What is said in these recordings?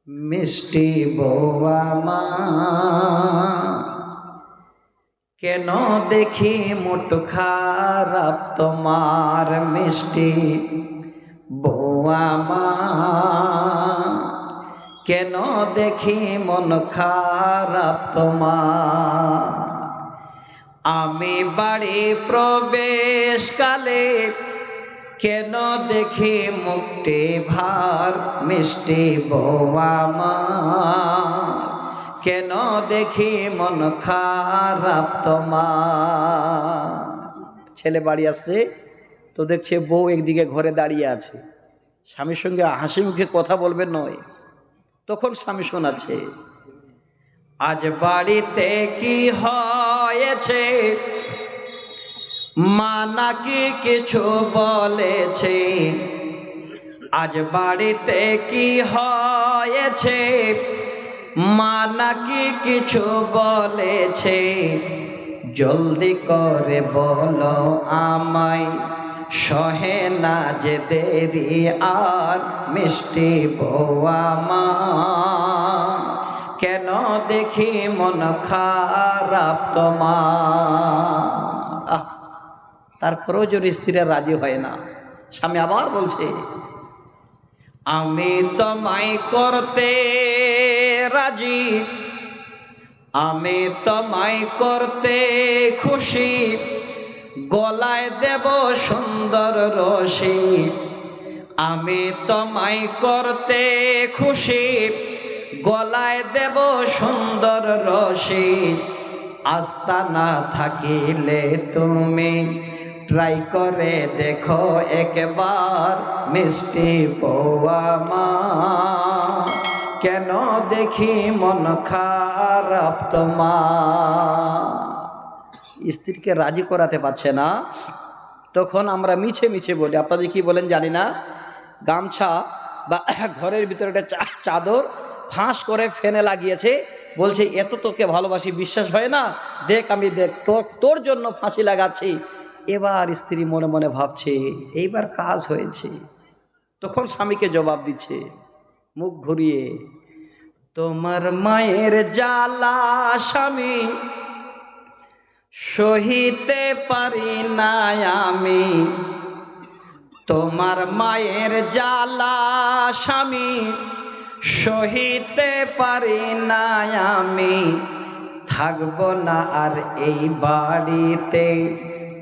মিষ্টি বউ আমার, কেন দেখি মুট খারাপ তোমার। মিষ্টি বউ আমার, কেন দেখি মন খারাপ তোমার। আমি বাড়ি প্রবেশকালে কেন দেখি মুখটি ভার। মিষ্টি বউ আমার, কেন দেখি মন খারাপ তোমার। ছেলে বাড়ি আসছে তো দেখছে বউ একদিকে ঘরে দাঁড়িয়ে আছে, স্বামীর সঙ্গে হাসি মুখে কথা বলবে নয়। তখন স্বামী শোনাচ্ছে, আজ বাড়িতে কি হয়েছে, মা নাকি কিছু বলেছে। আজ বাড়িতে কি হয়েছে, মা নাকি কিছু বলেছে। জলদি করে বলো আমায়, সহে না যে দেরি আর। মিষ্টি বউ আমার, কেন দেখি মন খারাপ তোমার। তারপরেও যদি স্ত্রীরা রাজি হয় না, স্বামী আবার বলছে, আমি তোমায় করতে রাজি, আমি তোমায় করতে খুশি। গলায় দেব সুন্দর রশি, আমি তোমায় করতে খুশি। গলায় দেব সুন্দর রশি। আস্থা না থাকিলে তুমি ট্রাই করে দেখো একবার। মিষ্টি বউ আমার, কেন দেখি মন খারাপ তোমার। স্ত্রীকে রাজি করাতে পারছে না, তখন আমরা মিছে মিছে বলি। আপনারা কি বলেন জানি না, গামছা বা ঘরের ভিতরে একটা চাদর ফাঁস করে ফেনে লাগিয়েছে, বলছে এত তোকে ভালোবাসি, বিশ্বাস হয় না, দেখ আমি দেখ তোর জন্য ফাঁসি লাগাচ্ছি। এবার স্ত্রী মনে মনে ভাবছে এইবার কাজ হয়েছে। তখন স্বামীকে জবাব দিচ্ছে মুখ ঘুরিয়ে, তোমার মায়ের জ্বালা স্বামী সহিতে পারি না আমি। তোমার মায়ের জ্বালা স্বামী সহিতে পারি না আমি। থাকবো না আর এই বাড়িতে,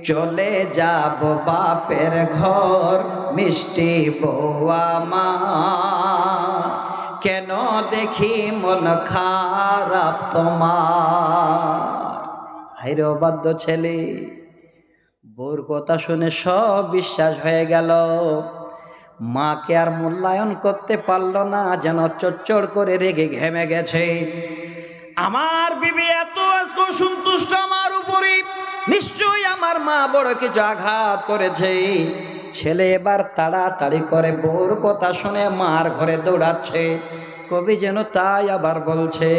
চলে যাব বাপের ঘর। মিষ্টি বউ আমার, কেন দেখি মন খারাপ তোমার। হায়রে অবাধ্য ছেলে, বউর কথা শুনে সব বিশ্বাস হয়ে গেল। মাকে আর মূল্যায়ন করতে পারল না, যেন চচ্চড় করে রেগে ঘেমে গেছে। আমার বিবি এত আজকে সন্তুষ্ট আমার উপরে, নিশ্চয়ই আমার মা বড় কিছু আঘাত করেছে। ছেলে এবার তাড়াতাড়ি করে বউর কথা শুনে মার ঘরে দৌড়াচ্ছে। কবি যেন তাই আবার বলছে,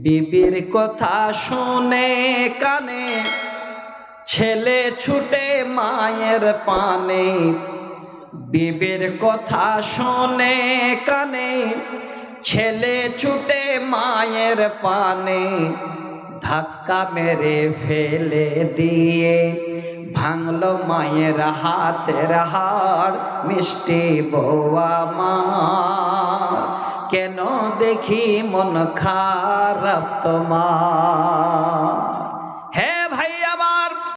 বিবির কথা শুনে কানে ছেলে ছুটে মায়ের পানে। বিবির কথা শুনে কানে ছেলে ছুটে মায়ের পানে। ধাক্কা মেরে ফেলে দিয়ে ভাঙলো মায়ের হাতের হাড়। মিষ্টি বউ আমার, কেন দেখি মন খারাপ তোমার।